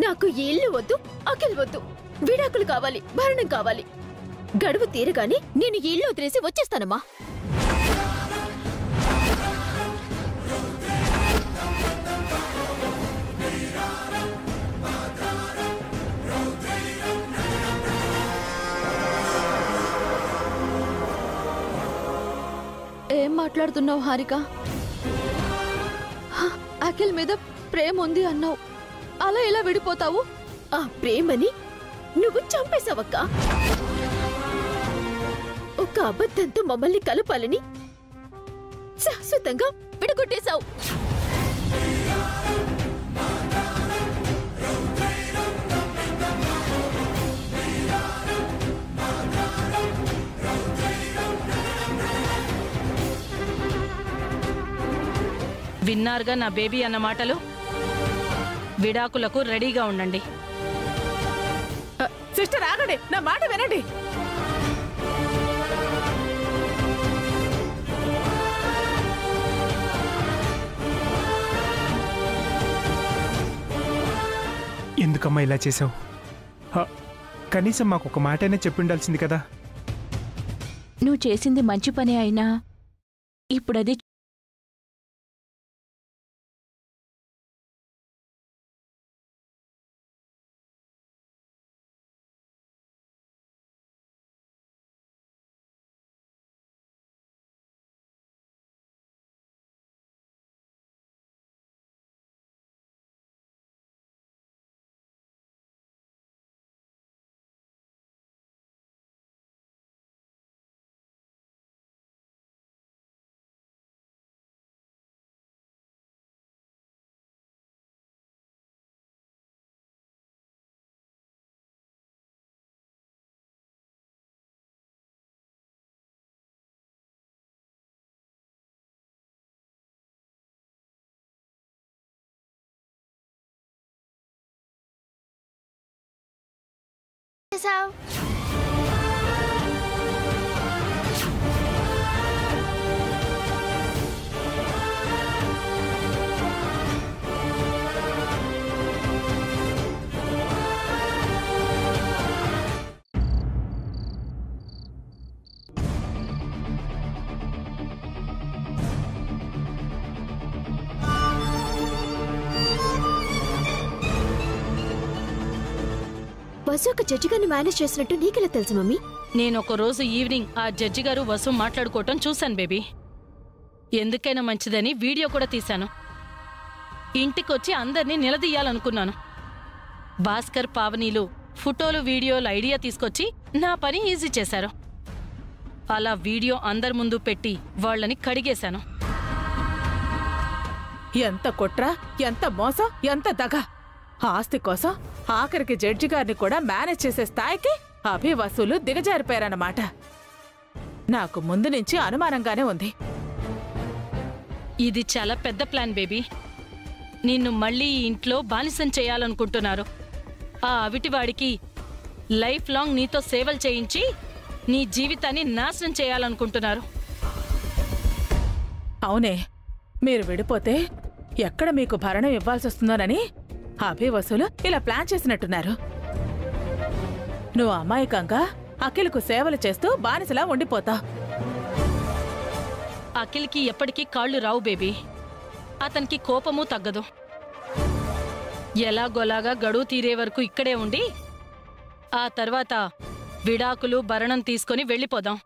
నాకు ఈ ఇల్లు వద్దు, అఖిల్ వద్దు. విడాకులు కావాలి, భరణం కావాలి. గడువు తీరగానే నేను ఈ ఇల్లు వదిలేసి వచ్చేస్తానమ్మా. ఏం మాట్లాడుతున్నావు హారిక? అఖిల్ మీద ప్రేమ ఉంది అన్నావు, అలా ఎలా విడిపోతావు? ఆ ప్రేమని నువ్వు చంపేశావక్క. ఒక అబద్ధంతో మమ్మల్ని కలపాలని శాశ్వతంగా విడగొట్టేశావు. విన్నారుగా నా బేబీ అన్న మాటలు. విడాకులకు రెడీగా ఉండండి. సిస్టర్ ఆగండి, నా మాట వినండి. ఎందుకమ్మా ఇలా చేసావు? కనీసం మాకు ఒక మాటైనా చెప్పిండాల్సింది కదా. నువ్వు చేసింది మంచి పనే అయినా ఇప్పుడది వసు ఒక జడ్జి గారిని మేనేజ్ చేసినట్టు నీకెలా తెలుసు మమ్మీ? నేను ఒక రోజు ఈవినింగ్ ఆ జడ్జి గారు వసు మాట్లాడుకోవటం చూశాను బేబీ. ఎందుకైనా మంచిదని వీడియో కూడా తీశాను. ఇంటికొచ్చి అందరినీ నిలదీయాలనుకున్నాను. భాస్కర్, పావనీలు ఫోటోలు, వీడియోలు ఐడియా తీసుకొచ్చి నా పని ఈజీ చేశారు. అలా వీడియో అందరి ముందు పెట్టి వాళ్ళని కడిగేశాను. ఎంత కుట్ర, ఎంత మోసం, ఎంత దగ! ఆస్తి కోసం ఆఖరికి జడ్జి గారిని కూడా మేనేజ్ చేసే స్థాయికి అభి వసూలు దిగజారిపోయారన్నమాట. నాకు ముందు నుంచి అనుమానంగానే ఉంది. ఇది చాలా పెద్ద ప్లాన్ బేబీ. నిన్ను మళ్ళీ ఈ ఇంట్లో బానిసం చేయాలనుకుంటున్నారు. ఆ అవిటివాడికి లైఫ్ లాంగ్ నీతో సేవలు చేయించి నీ జీవితాన్ని నాశనం చేయాలనుకుంటున్నారు. అవునే, మీరు విడిపోతే ఎక్కడ మీకు భరణం ఇవ్వాల్సి వస్తుందోనని అభి వసూలు ఇలా ప్లాన్ చేసినట్టున్నారు. నువ్వు అమాయకంగా అఖిల్కు సేవలు చేస్తూ బానిసలా ఉండిపోతావు. అఖిల్కి ఎప్పటికీ కాళ్ళు రావు బేబీ. అతనికి కోపము తగ్గదు. ఎలాగోలాగా గడువు తీరే వరకు ఇక్కడే ఉండి ఆ తర్వాత విడాకులు, భరణం తీసుకొని వెళ్ళిపోదాం.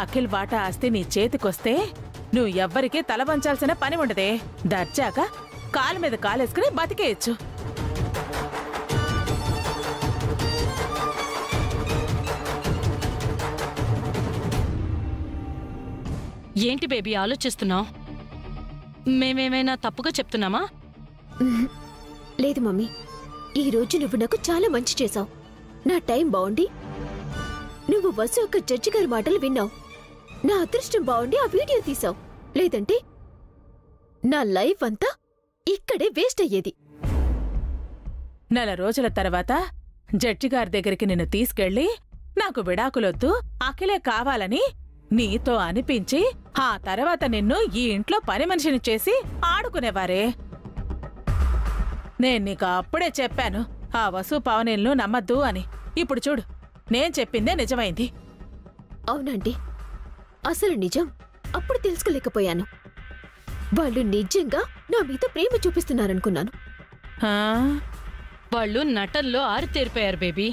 అఖిల్ వాటా ఆస్తి నీ చేతికొస్తే నువ్వు ఎవ్వరికీ తల వంచాల్సిన పని ఉండదే. దర్జాగా కాలు మీద కాలేసుకుని బతికేయచ్చు. ఏంటి బేబీ ఆలోచిస్తున్నావు? మేమేమైనా తప్పుగా చెప్తున్నామా? లేదు మమ్మీ, ఈ రోజు నువ్వు నాకు చాలా మంచి చేశావు. నా టైం బాగుండి నువ్వు వసు ఒక జడ్జి గారి మాటలు విన్నావు. నా అదృష్టం బాగుండి ఆ వీడియో తీసావు. లేదంటే నా లైఫ్ అంతా ఇక్కడే వేస్ట్ అయ్యేది. నెల రోజుల తర్వాత జడ్జి గారి దగ్గరికి నిన్ను తీసుకెళ్లి నాకు విడాకులొద్దు, అఖిలే కావాలని నీతో అనిపించి ఆ తర్వాత నిన్ను ఈ ఇంట్లో పని మనిషిని చేసి ఆడుకునేవారే. నేను నీకు అప్పుడే చెప్పాను ఆ వసు పావనీలను నమ్మద్దు అని. ఇప్పుడు చూడు, నేను చెప్పిందే నిజమైంది. అవునండి, అసలు నిజం అప్పుడు తెలుసుకోలేకపోయాను. వాళ్ళు నిజంగా నా మీద ప్రేమ చూపిస్తున్నారనుకున్నాను. ఆ? వాళ్ళు నటనలో ఆరితేరిపోయారు బేబీ.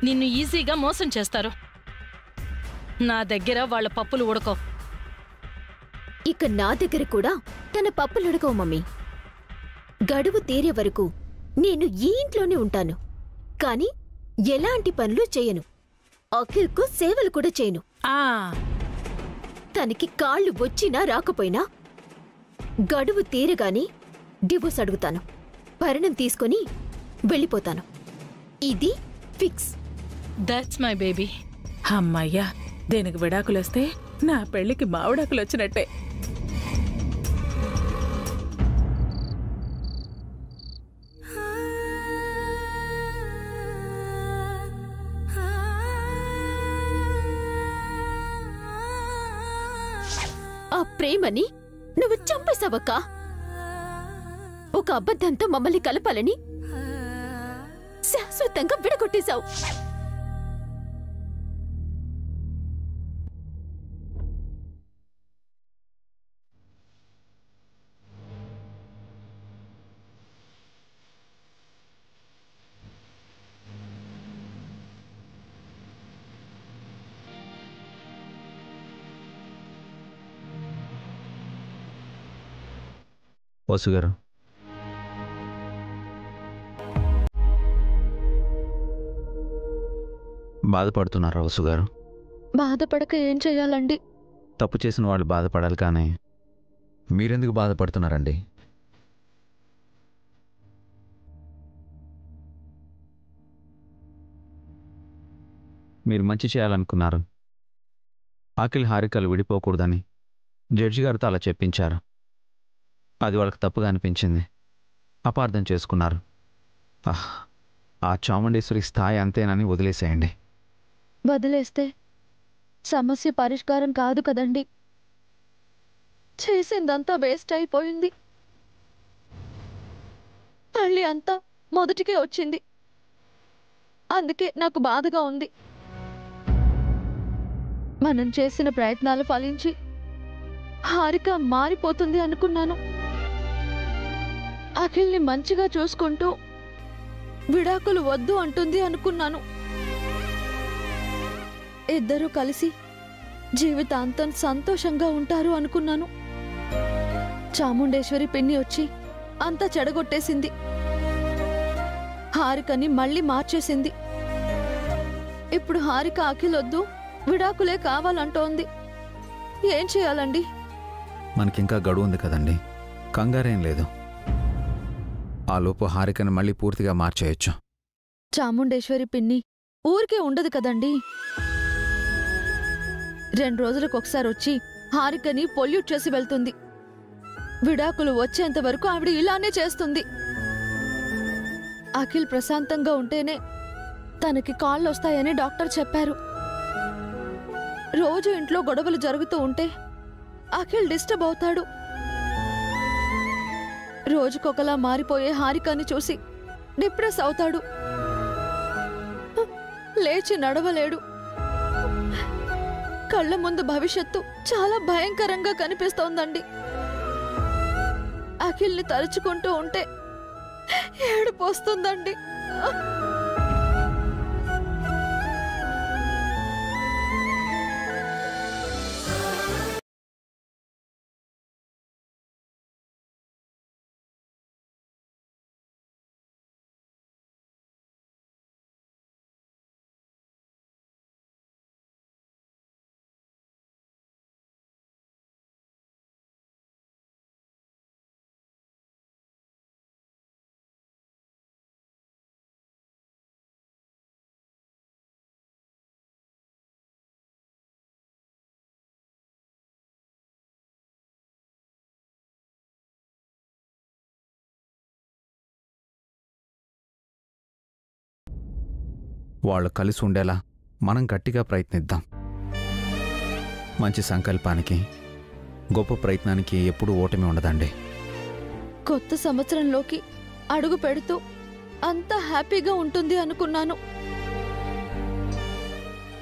నిన్ను ఈజీగా మోసం చేస్తారు. నా దగ్గర వాళ్ళ పప్పులు ఉడకవు. ఇక నా దగ్గర కూడా తన పప్పులుడకవు మమ్మీ. గడువు తీరే వరకు నేను ఈ ఇంట్లోనే ఉంటాను, కాని ఎలాంటి పనులు చేయను. అఖిల్కు సేవలు కూడా చేయను. ఆ, తనకి కాళ్ళు వచ్చినా రాకపోయినా గడువు తీరగానే డివోర్స్ అడుగుతాను. భరణం తీసుకొని వెళ్ళిపోతాను. ఇది ఫిక్స్. That's my baby. అమ్మయ్యా, దీనికి విడాకులొస్తే నా పెళ్లికి మావిడాకులొచ్చినట్టే. ఆ ప్రేమని నువ్వు చంపేశావక్కా. ఒక అబద్ధంతో మమ్మల్ని కలపాలని శాశ్వతంగా విడగొట్టేశావు. వసుగారు, బాధపడుతున్నారా వసుగారు? బాధపడక ఏం చెయ్యాలండి? తప్పు చేసిన వాళ్ళు బాధపడాలి, కానీ మీరెందుకు బాధపడుతున్నారండి? మీరు మంచి చేయాలనుకున్నారు. అఖిల్ హారికలు విడిపోకూడదని జడ్జి గారితో అలా చెప్పించారు. అది వాళ్ళకి తప్పుగా అనిపించింది, అపార్థం చేసుకున్నారు. ఆ చాముండేశ్వరి స్థాయి అంతేనని వదిలేసేయండి. వదిలేస్తే సమస్య పరిష్కారం కాదు కదండి. చేసిందంతా వేస్ట్ అయిపోయింది. మళ్ళీ అంతా మొదటికే వచ్చింది. అందుకే నాకు బాధగా ఉంది. మనం చేసిన ప్రయత్నాలు ఫలించి హారిక మారిపోతుంది అనుకున్నాను. అఖిల్ని మంచిగా చూసుకుంటూ విడాకులు వద్దు అంటుంది అనుకున్నాను. ఇద్దరూ కలిసి జీవితాంతం సంతోషంగా ఉంటారు అనుకున్నాను. చాముండేశ్వరి పిన్ని వచ్చి అంతా చెడగొట్టేసింది. హారికని మళ్ళీ మార్చేసింది. ఇప్పుడు హారిక అఖిల్ వద్దు, విడాకులే కావాలంటోంది. ఏం చేయాలండి? మనకింకా గడువు ఉంది కదండి, కంగారేం లేదు. ఆ లోపు హారికను మళ్ళీ పూర్తిగా మార్చేయచ్చు. చాముండేశ్వరి పిన్ని ఊరికే ఉండదు కదండి. 2 రోజులకు ఒకసారి వచ్చి హారికని పొల్యూట్ చేసి వెళ్తుంది. విడాకులు వచ్చేంత వరకు ఆవిడ ఇలానే చేస్తుంది. అఖిల్ ప్రశాంతంగా ఉంటేనే తనకి కాళ్ళు వస్తాయని డాక్టర్ చెప్పారు. రోజు ఇంట్లో గొడవలు జరుగుతూ ఉంటే అఖిల్ డిస్టర్బ్ అవుతాడు. రోజుకొకలా మారిపోయే హారికని చూసి డిప్రెస్ అవుతాడు. లేచి నడవలేడు. కళ్ళ ముందు భవిష్యత్తు చాలా భయంకరంగా కనిపిస్తోందండి. అఖిల్ని తలుచుకుంటూ ఉంటే ఏడుపు వస్తుందండి. వాళ్ళు కలిసి ఉండేలా మనం గట్టిగా ప్రయత్నిద్దాం. మంచి సంకల్పానికి, గొప్ప ప్రయత్నానికి ఎప్పుడూ ఓటమి ఉండదండి. కొత్త సంవత్సరంలోకి అడుగు పెడుతూ అంత హ్యాపీగా ఉంటుంది అనుకున్నాను.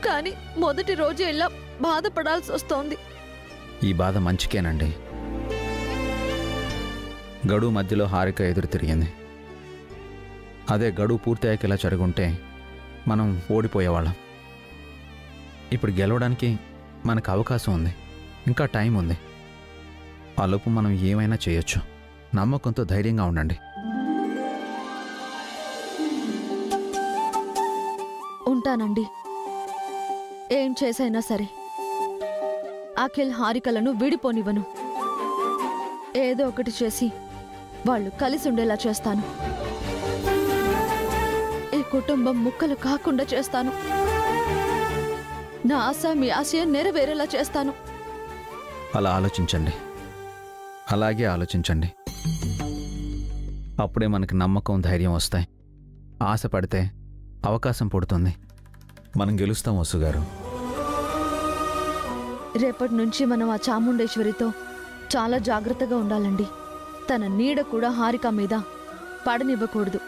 కానీ మొదటి రోజే ఇలా బాధపడాల్సి వస్తోంది. ఈ బాధ మంచికేనండి. గడువు మధ్యలో హారిక ఎదురు తిరిగింది. అదే గడువు పూర్తయ్యాక ఇలా జరుగుంటే మనం ఓడిపోయేవాళ్ళం. ఇప్పుడు గెలవడానికి మనకు అవకాశం ఉంది, ఇంకా టైం ఉంది. ఆ లోపు మనం ఏమైనా చేయొచ్చు. నమ్మకంతో ధైర్యంగా ఉండండి. ఉంటానండి. ఏం చేసైనా సరే అఖిల్ హారికలను విడిపోనివ్వను. ఏదో ఒకటి చేసి వాళ్ళు కలిసి ఉండేలా చేస్తాను. ఈ కుటుంబం ముక్కలు కాకుండా చేస్తాను. నా ఆశ మీ ఆశయం నెరవేరేలా చేస్తాను. అలా ఆలోచించండి, అలాగే ఆలోచించండి. అప్పుడే మనకి నమ్మకం, ధైర్యం వస్తాయి. ఆశ పడితే అవకాశం పుడుతుంది. మనం గెలుస్తాం వసుగారు. రేపటి నుంచి మనం ఆ చాముండేశ్వరితో చాలా జాగ్రత్తగా ఉండాలండి. తన నీడ కూడా హారిక మీద పడనివ్వకూడదు.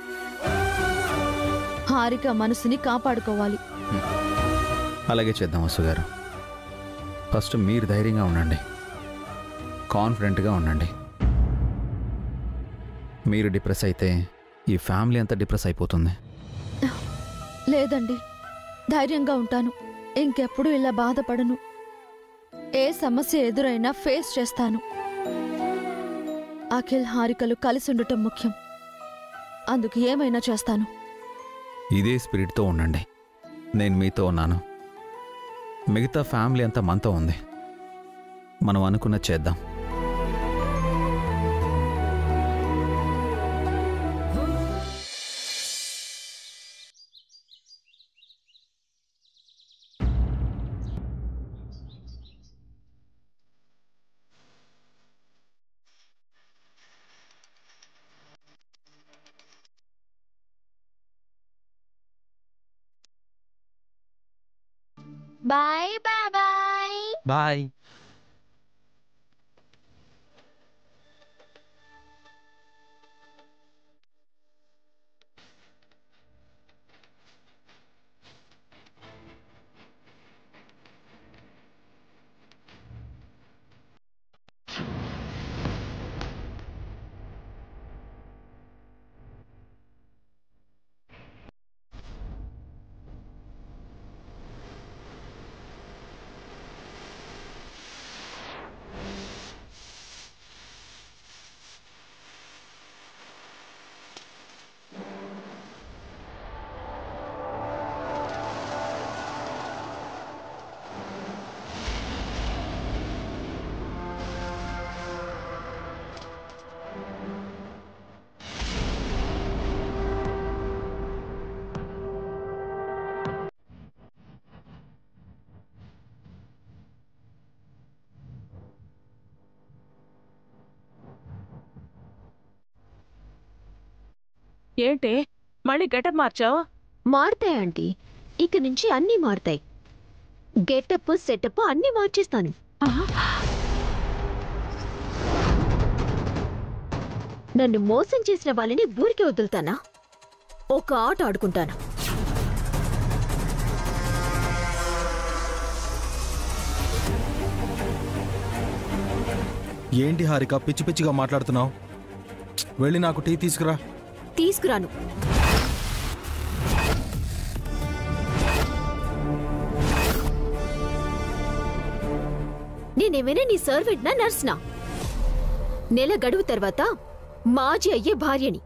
హారిక మనసుని కాపాడుకోవాలి. అలాగే చేద్దాం వసుగారు. ఫస్ట్ మీరు ధైర్యంగా ఉండండి, కాన్ఫిడెంట్గా ఉండండి. మీరు డిప్రెస్ అయితే ఈ ఫ్యామిలీ అంతా డిప్రెస్ అయిపోతుంది. లేదండి, ధైర్యంగా ఉంటాను. ఇంకెప్పుడు ఇలా బాధపడను. ఏ సమస్య ఎదురైనా ఫేస్ చేస్తాను. అఖిల్ హారికలు కలిసి ఉండటం ముఖ్యం. అందుకు ఏమైనా చేస్తాను. ఇదే స్పిరిట్తో ఉండండి. నేను మీతో ఉన్నాను. మిగతా ఫ్యామిలీ అంతా మనతో ఉంది. మనం అనుకున్నది చేద్దాం. Bye bye. బాయ్. ఏంటే మళ్ళీ గెటప్ మార్చావు? మారుతాయి ఆంటీ. ఇక నుంచి అన్నీ మారుతాయి. గెటప్, సెటప్ అన్నీ మార్చేస్తాను. నన్ను మోసం చేసిన వాళ్ళని ఊరికి వదులుతానా? ఒక ఆట ఆడుకుంటాను. ఏంటి హారిక పిచ్చి పిచ్చిగా మాట్లాడుతున్నావు? వెళ్ళి నాకు టీ తీసుకురా. తీసుకురాను. నేనేమైనా నీ సర్వెంట్నా, నర్స్నా? నెల గడువు తర్వాత మాజీ అయ్యే భార్యని.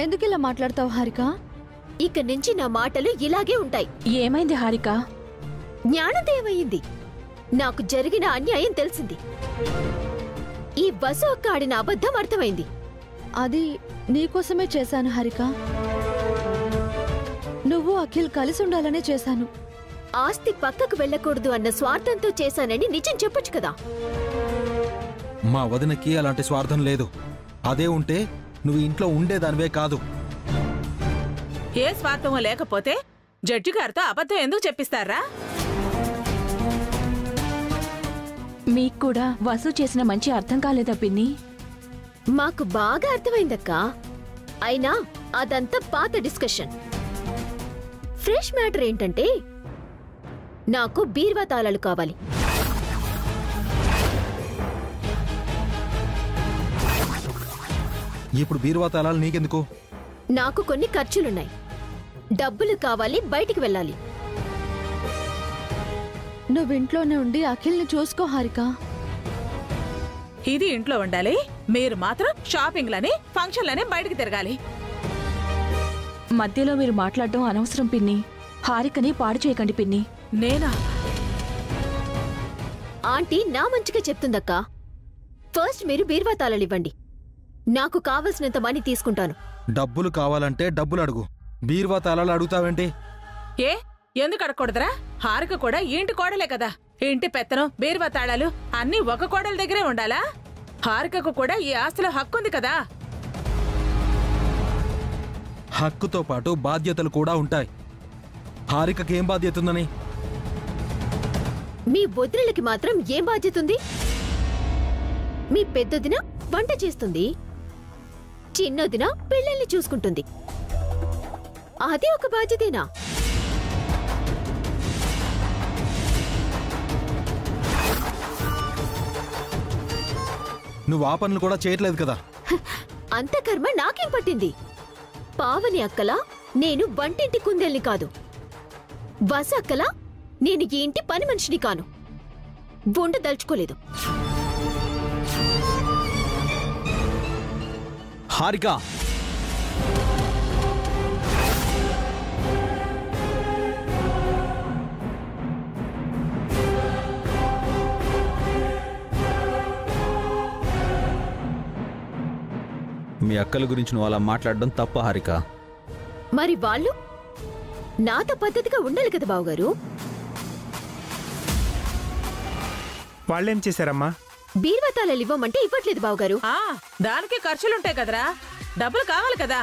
ఎందుకు ఇలా మాట్లాడతావు హారిక? ఇక నుంచి నా మాటలు ఇలాగే ఉంటాయి. ఏమైంది హారిక? జ్ఞానోదయమైంది. నాకు జరిగిన అన్యాయం తెలిసింది. ఈ బస్సు ఒక్క ఆడిన అబద్ధం అర్థమైంది. అది నీకోసమే చేశాను హారిక. నువ్వు అఖిల్ కలిసి ఉండాలనే చేశాను. ఆస్తి పక్కకు వెళ్ళకూడదు అన్న స్వార్థంతో చేశానని నిజం చెప్పొచ్చు కదా. మా వదినకి అలాంటి స్వార్థం లేదు. అదే ఉంటే నువ్వు ఇంట్లో ఉండేదానివే కాదు. ఏ స్వార్థమో లేకపోతే జడ్జి గారితో అబద్ధం ఎందుకు చెప్పిస్తారా? మీకు కూడా వసు చేసిన మంచి అర్థం కాలేదా పిన్ని? మాకు బాగా అర్థమైందక్కా. అయినా అదంతా పాత డిస్కషన్. ఫ్రెష్ మ్యాటర్ ఏంటంటే నాకు బీర్వా తాళాలు కావాలి. ఇప్పుడు బీరువా తాళాలు నీకెందుకు? నాకు కొన్ని ఖర్చులున్నాయి. డబ్బులు కావాలి, బయటికి వెళ్ళాలి. నువ్వింట్లోనే ఉండి అఖిల్ని చూసుకో హారిక. ఇది ఇంట్లో ఉండాలి, మీరు మాత్రం షాపింగ్లని ఫంక్షన్లని బయటికి తిరగాలి. మధ్యలో మీరు మాట్లాడడం అనవసరం పిన్ని. హారికని పాడు చేయకండి పిన్ని. నేనా? ఆంటీ నా మంచిగా చెప్తుందక్కా. ఫస్ట్ మీరు బీర్వా తాళాలు ఇవ్వండి. నాకు కావలసినంత మనీ తీసుకుంటాను. డబ్బులు కావాలంటే డబ్బులు అడుగు. బీరువా తాళాలు అడుగుతావేంటి? ఏ ఎందుకు అడగకూడదురా? హారిక కూడా ఇంటి కోడలే కదా. ఇంటి పెత్తనం, బీర్వా తాళాలు అన్నీ ఒక కోడల దగ్గరే ఉండాలా? హారికకు కూడా ఈ ఆస్తిలో హక్కుంది కదా. హక్కుతో పాటు బాధ్యతలు కూడా ఉంటాయి. హారికకి ఏం బాధ్యత ఉందని? మీ వదినలకి మాత్రం ఏం బాధ్యత ఉంది? మీ పెద్దదిన వంట చేస్తుంది, చిన్నదిన పిల్లల్ని చూసుకుంటుంది. అది ఒక బాధ్యతేనా? నువ్వు ఆ పనులు కూడా చేయట్లేదు కదా. అంత కర్మ నాకేం పట్టింది? పావని అక్కలా నేను వంటింటి కుందేల్ని కాదు. వస అక్కలా నేను ఈ ఇంటి పని మనిషిని కాను. వండదలుచుకోలేదు. హారిక, మీ అక్కల గురించి నువ్వు అలా మాట్లాడడం తప్ప హారిక. మరి వాళ్ళు నాతో పద్ధతిగా ఉండాలి కదా బావగారు. వాళ్ళేం చేశారమ్మా? బీర్వా తాళాలు ఇవ్వమంటే ఇవ్వట్లేదు బావగారు. దానికి ఖర్చులుంటాయి కదరా, డబ్బులు కావాలి కదా.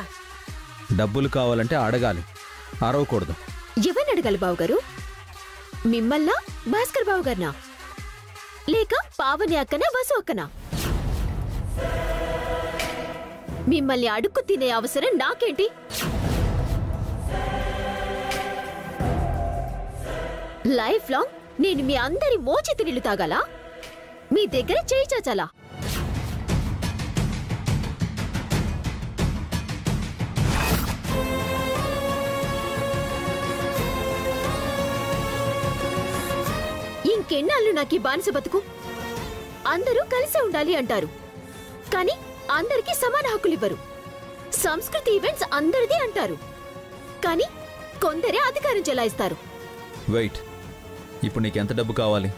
డబ్బులు కావాలంటే అడగాలి, అరవకూడదు. ఎవరిని అడగాలి బావగారు? మిమ్మల్నా, భాస్కర్ బావగారినా, లేక పావని అక్కనా, వసు అక్కనా? మిమ్మల్ని అడుక్కు తినే అవసరం నాకేంటి? లైఫ్ లాంగ్ నేను మీ అందరి మోచేతి నీళ్లు తాగాలా? మీ దగ్గర చేయి చాచాలా? ఇంకెన్నాళ్ళు నాకీ బానిస బతుకు? అందరూ కలిసే ఉండాలి అంటారు, కానీ అందరికీ సమాన హక్కులివ్వరు. సంస్కృతి ఈవెంట్స్ అందరిది అంటారు, కానీ కొందరే అధికారం చెలాయిస్తారు. వెయిట్, ఇప్పుడు నీకెంత డబ్బు కావాలి?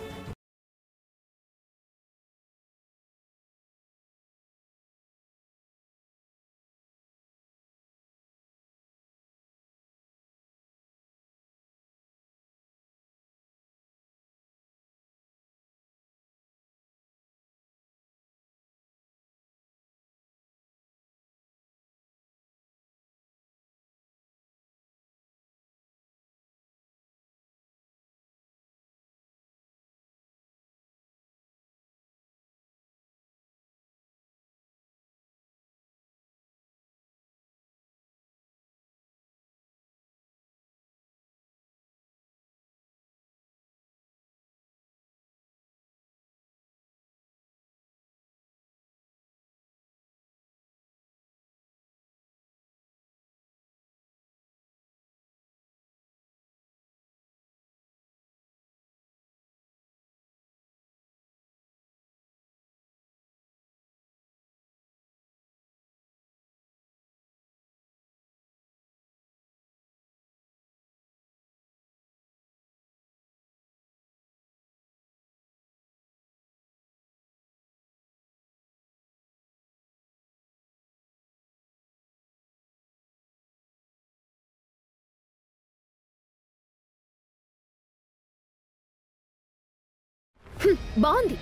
బాగుంది.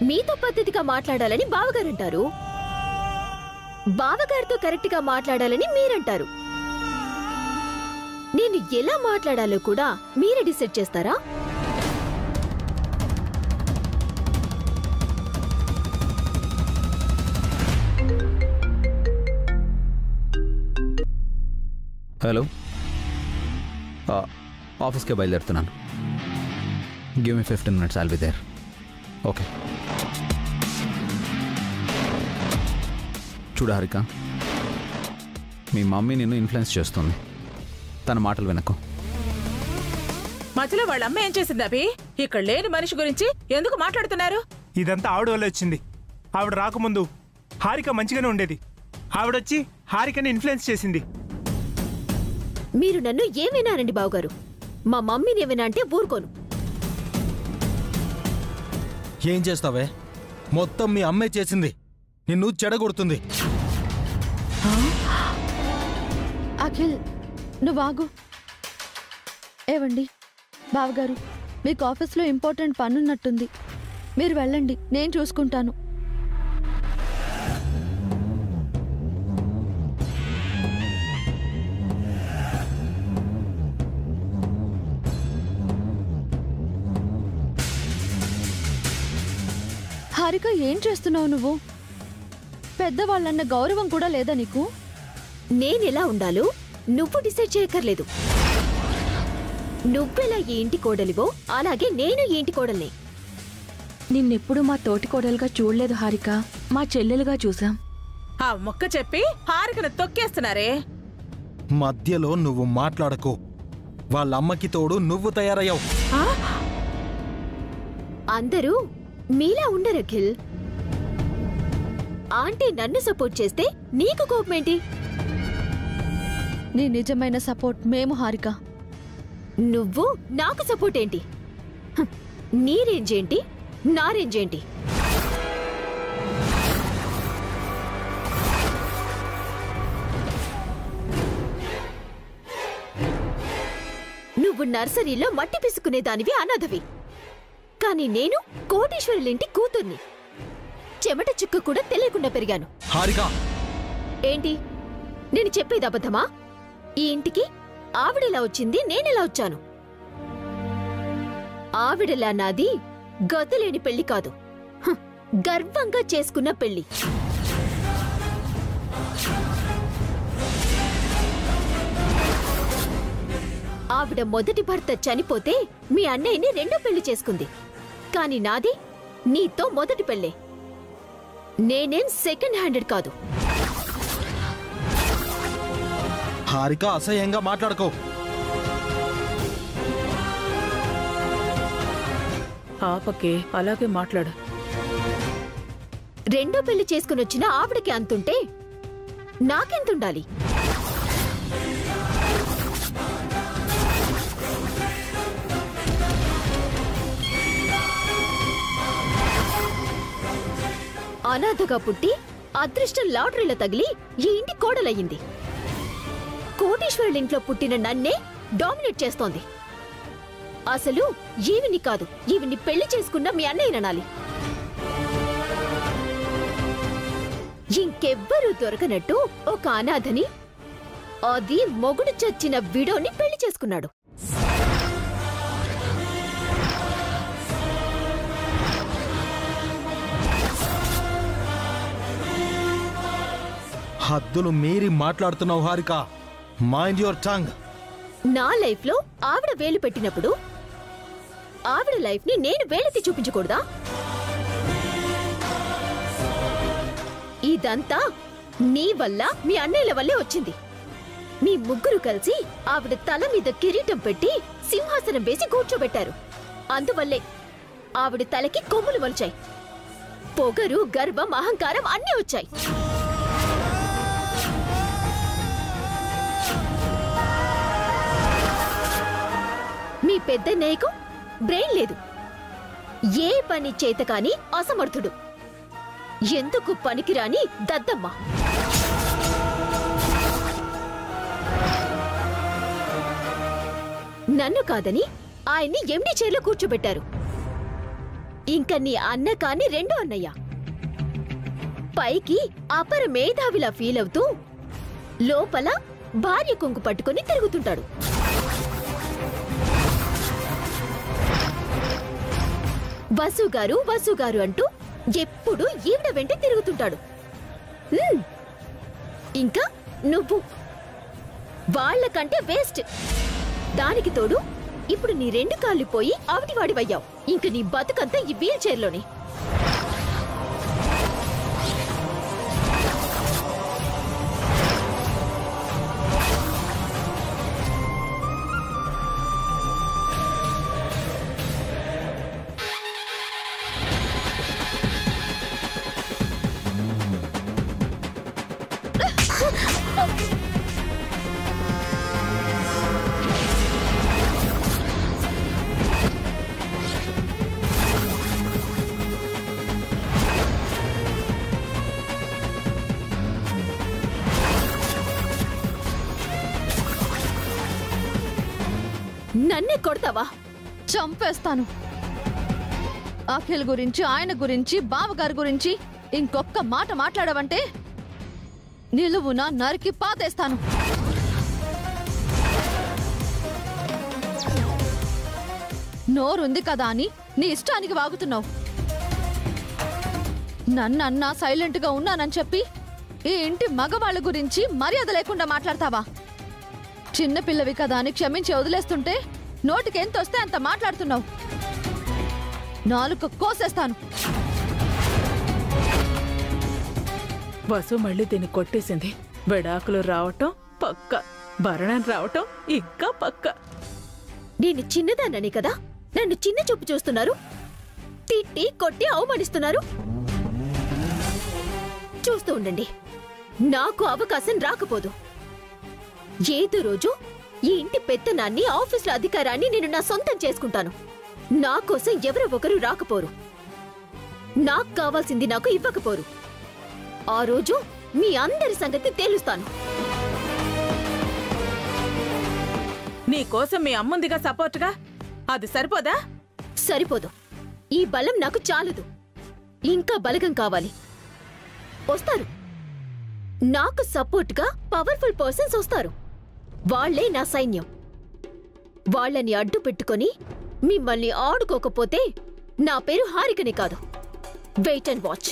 మీతో పద్ధతిగా మాట్లాడాలని బావగారంటారు, బావగారితో కరెక్ట్గా మాట్లాడాలని మీరంటారు. నేను ఎలా మాట్లాడాలో కూడా మీరే డిసైడ్ చేస్తారా? హలో, ఆఫీస్కే బయలుదేరుతున్నాను. Give me 15 minutes, I'll be there. Okay. చూడు హారిక, మీ మమ్మీ నిన్ను ఇన్ఫ్లుయెన్స్ చేస్తుంది. తన మాటలు వినకు. మధ్యలో వాళ్ళ అమ్మ ఏం చేసింది అభి? ఇక్కడ లేని మనిషి గురించి ఎందుకు మాట్లాడుతున్నారు? ఇదంతా ఆవిడ వల్ల వచ్చింది. ఆవిడ రాకముందు హారిక మంచిగానే ఉండేది. ఆవిడొచ్చి హారికని ఇన్ఫ్లుయెన్స్ చేసింది. మీరు నన్ను ఏమైనానండి బావగారు. మా మమ్మీని ఏమైనా అంటే ఊరుకోను. ఏం చేస్తావే? మొత్తం మీ అమ్మే చేసింది. నిన్ను చెడగొడుతుంది. అఖిల్, నువ్వు ఆగు. ఏవండి బావగారు, మీకు ఆఫీస్లో ఇంపార్టెంట్ పనున్నట్టుంది. మీరు వెళ్ళండి, నేను చూసుకుంటాను. హారిక, ఏం చేస్తున్నావు నువ్వు? పెద్దవాళ్ళన్న గౌరవం కూడా లేదా నీకు? నేనెలా ఉండాలో నువ్వు డిసైడ్ చేయక్కర్లేదు. నువ్వెలా ఈ ఇంటి కోడలివో అలాగే నేను ఈ ఇంటి కోడల్ని. నిన్నెప్పుడు మా తోటి కోడలుగా చూడలేదు హారిక, మా చెల్లెలుగా చూసాం. ఆ మొక్క చెప్పి హారికను తొక్కేస్తున్నారే. మధ్యలో నువ్వు మాట్లాడకు. వాళ్ళమ్మకి తోడు నువ్వు తయారయ్యావు. అందరూ మీలా ఉండరు అఖిల్. ఆంటీ నన్ను సపోర్ట్ చేస్తే నీకు కోపమేంటి? నీ నిజమైన సపోర్ట్ మేము హారిక. నువ్వు నాకు సపోర్ట్ ఏంటి? నీ రేంజ్ ఏంటి, నా రేంజ్ ఏంటి? నువ్వు నర్సరీలో మట్టి పిసుకునేదానివి, అనాథవి. కానీ నేను కోటీశ్వరులింటి కూతుర్ని. చెమట చుక్క కూడా తెలియకుండా పెరిగాను. హారిక, ఏంటి నేను చెప్పేది అబద్ధమా? ఈ ఇంటికి ఆవిడెలా వచ్చింది, నేనెలా వచ్చాను? ఆవిడలా నాది గతలేని పెళ్లి కాదు, గర్వంగా చేసుకున్న పెళ్లి. ఆవిడ మొదటి భర్త చనిపోతే మీ అన్నయ్యని రెండో పెళ్లి చేసుకుంది. కాని నాది నీతో మొదటి పెళ్లే. నేనేం సెకండ్ హ్యాండెడ్ కాదు. హారిక, అసహ్యంగా మాట్లాడుకో. ఆపకే, అలాగే మాట్లాడు. రెండో పెళ్లి చేసుకుని వచ్చిన ఆవిడకి అంతుంటే నాకెంతుండాలి? అనాథగా పుట్టి అదృష్టం లాటరీలో తగిలి ఈ ఇంటి కోడలయ్యింది. కోటీశ్వరులింట్లో పుట్టిన నన్నే డామినేట్ చేస్తోంది. అసలు ఈవిని కాదు, ఈవిని పెళ్లి చేసుకున్న మీ అన్నయ్యననాలి. ఇంకెవ్వరూ దొరకనట్టు ఒక అనాథని, అది మొగుడు చచ్చిన విడోని పెళ్లి చేసుకున్నాడు. హద్దులు మీరి మాట్లాడుతున్నావు హారిక. Mind your tongue. నా లైఫ్ లో ఆవిడ వేలు పెట్టినప్పుడు ఆవిడ లైఫ్ ని నేను వేలెత్తి చూపించకూడదా? ఇదంతా నీ వల్ల, మీ అన్నయ్యల వల్లే వచ్చింది. మీ ముగ్గురు కలిసి ఆవిడ తల మీద కిరీటం పెట్టి సింహాసనం వేసి కూర్చోబెట్టారు. అందువల్లే ఆవిడ తలకి కొమ్ములు మొలిచాయి. పొగరు, గర్వం, అహంకారం అన్నీ వచ్చాయి. మీ పెద్దన్నయ్యకు బ్రెయిన్ లేదు, ఏ పని చేత కాని అసమర్థుడు, ఎందుకు పనికిరాని దద్దమ్మ. నన్ను కాదని ఆయన్ని ఎండి చైర్లో కూర్చోబెట్టారు. ఇంకా నీ అన్న కాని రెండో అన్నయ్య పైకి అపర మేధావిలా ఫీల్ అవుతూ లోపల భార్య కొంగు పట్టుకుని తిరుగుతుంటాడు. వసుగారు వసుగారు అంటూ ఎప్పుడు ఈవిడ వెంట తిరుగుతుంటాడు. ఇంకా నువ్వు వాళ్ళకంటే వేస్ట్. దానికి తోడు ఇప్పుడు నీ 2 కాళ్ళు పోయి ఆవిటి వాడివయ్యావు. ఇంక నీ బతుకంతా ఈ వీల్ చైర్లోనే. నన్నే కొడతావా? చంపేస్తాను. అఖిల్ గురించి, ఆయన గురించి, బావగారి గురించి ఇంకొక్క మాట మాట్లాడవంటే నిలువున నరికి పాతేస్తాను. నోరుంది కదా అని నీ ఇష్టానికి వాగుతున్నావు. నన్నన్నా సైలెంట్గా ఉన్నానని చెప్పి ఈ ఇంటి మగవాళ్ళ గురించి మర్యాద లేకుండా మాట్లాడతావా? చిన్నపిల్లవి కదా అని క్షమించి వదిలేస్తుంటే నోటికెంతొస్తే అంత మాట్లాడుతున్నావు. నాలుక కోసేస్తాను. వసు మళ్ళీ దీన్ని కొట్టేసింది. విడాకులు రావటం పక్క, భరణం రావటం ఇంకా పక్క. నేను చిన్నదానని కదా నన్ను చిన్న చూపు చూస్తున్నారు. తిట్టి కొట్టి అవమానిస్తున్నారు. చూస్తూ ఉండండి, నాకు అవకాశం రాకపోదు. ఏదో రోజు ఈ ఇంటి పెత్తనాన్ని, ఆఫీసుల అధికారాన్ని నేను నా సొంతం చేసుకుంటాను. నా కోసం ఎవరో ఒకరు రాకపోరు. నాకు కావాల్సింది నాకు ఇవ్వకపోరు. ఆ రోజు మీ అందరి సంగతి తేలుస్తాను. నీకోసం మీ అమ్ముందిగా సపోర్ట్గా, అది సరిపోదా? సరిపోదు. ఈ బలం నాకు చాలదు. ఇంకా బలగం కావాలి. వస్తారు. నాకు సపోర్ట్గా పవర్ఫుల్ పర్సన్స్ వస్తారు. వాళ్లే నా సైన్యం. వాళ్ళని అడ్డు పెట్టుకొని మిమ్మల్ని ఆడుకోకపోతే నా పేరు హారికని కాదు. Wait and watch.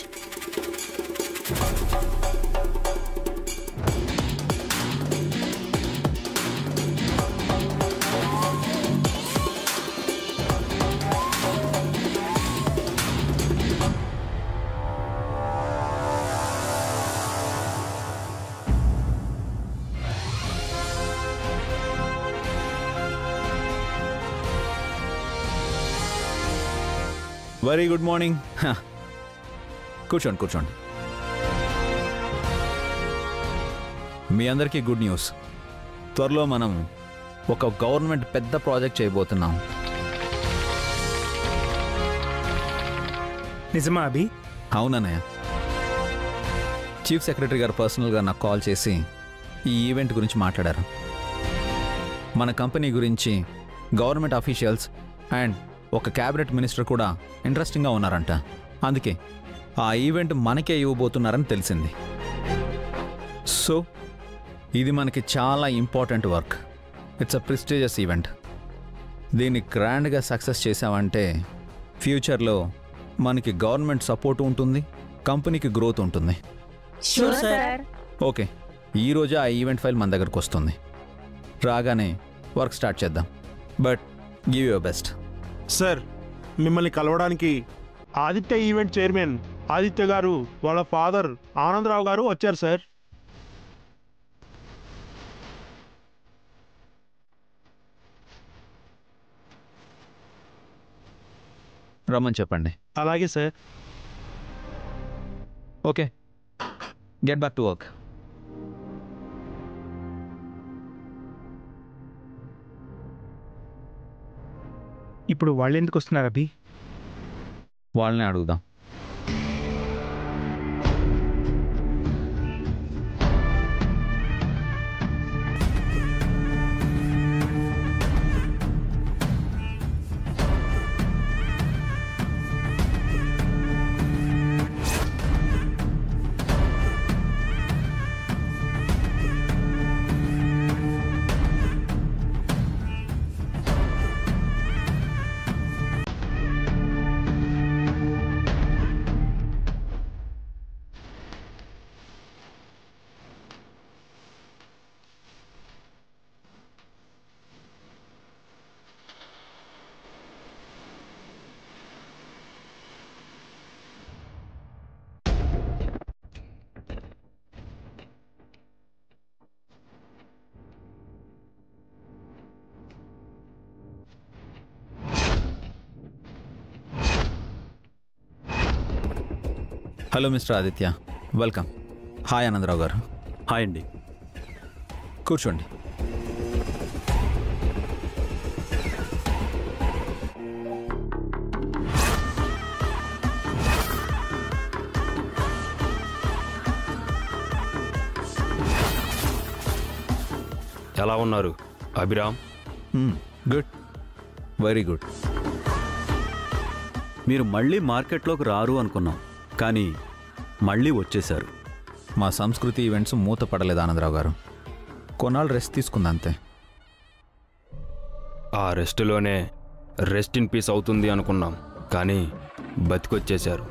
Very good morning. కూర్చోండి కూర్చోండి. మీ అందరికీ గుడ్ న్యూస్. త్వరలో మనం ఒక గవర్నమెంట్ పెద్ద ప్రాజెక్ట్ చేయబోతున్నాం. నిజమా అభి? అవునన్నయ్య. చీఫ్ సెక్రటరీ గారు పర్సనల్గా నాకు కాల్ చేసి ఈ ఈవెంట్ గురించి మాట్లాడారు. మన కంపెనీ గురించి గవర్నమెంట్ అఫీషియల్స్ అండ్ ఒక క్యాబినెట్ మినిస్టర్ కూడా ఇంట్రెస్టింగ్గా ఉన్నారంట. అందుకే ఆ ఈవెంట్ మనకే ఇవ్వబోతున్నారని తెలిసింది. సో ఇది మనకి చాలా important work. It's a prestigious event. దీన్ని గ్రాండ్గా సక్సెస్ చేసామంటే ఫ్యూచర్లో మనకి గవర్నమెంట్ సపోర్ట్ ఉంటుంది, కంపెనీకి గ్రోత్ ఉంటుంది. ఓకే, ఈరోజు ఆ ఈవెంట్ ఫైల్ మన దగ్గరకు వస్తుంది. రాగానే వర్క్ స్టార్ట్ చేద్దాం. But give your best. Sir, మిమ్మల్ని కలవడానికి ఆదిత్య ఈవెంట్ చైర్మన్ ఆదిత్య గారు, వాళ్ళ ఫాదర్ ఆనందరావు గారు వచ్చారు సార్. రమ్మని చెప్పండి. అలాగే sir. Okay, get back to work. ఇప్పుడు వాళ్ళు ఎందుకు వస్తున్నారు అభి? వాళ్ళని అడుగుదాం. Hello mister Aditya, welcome. Hi Anandarao గారు. హాయ్ అండి. కూర్చోండి. ఎలా ఉన్నారు అభిరామ్? Good, very good. మీరు మళ్ళీ మార్కెట్లోకి రారు అనుకున్నాం, కానీ మళ్ళీ వచ్చేశారు. మా సంస్కృతి ఈవెంట్స్ మూత పడలేదు ఆనందరావు గారు. కొన్నాళ్ళు రెస్ట్ తీసుకుంది అంతే. ఆ రెస్ట్లోనే రెస్ట్ ఇన్ పీస్ అవుతుంది అనుకున్నాం, కానీ బతికొచ్చేశారు.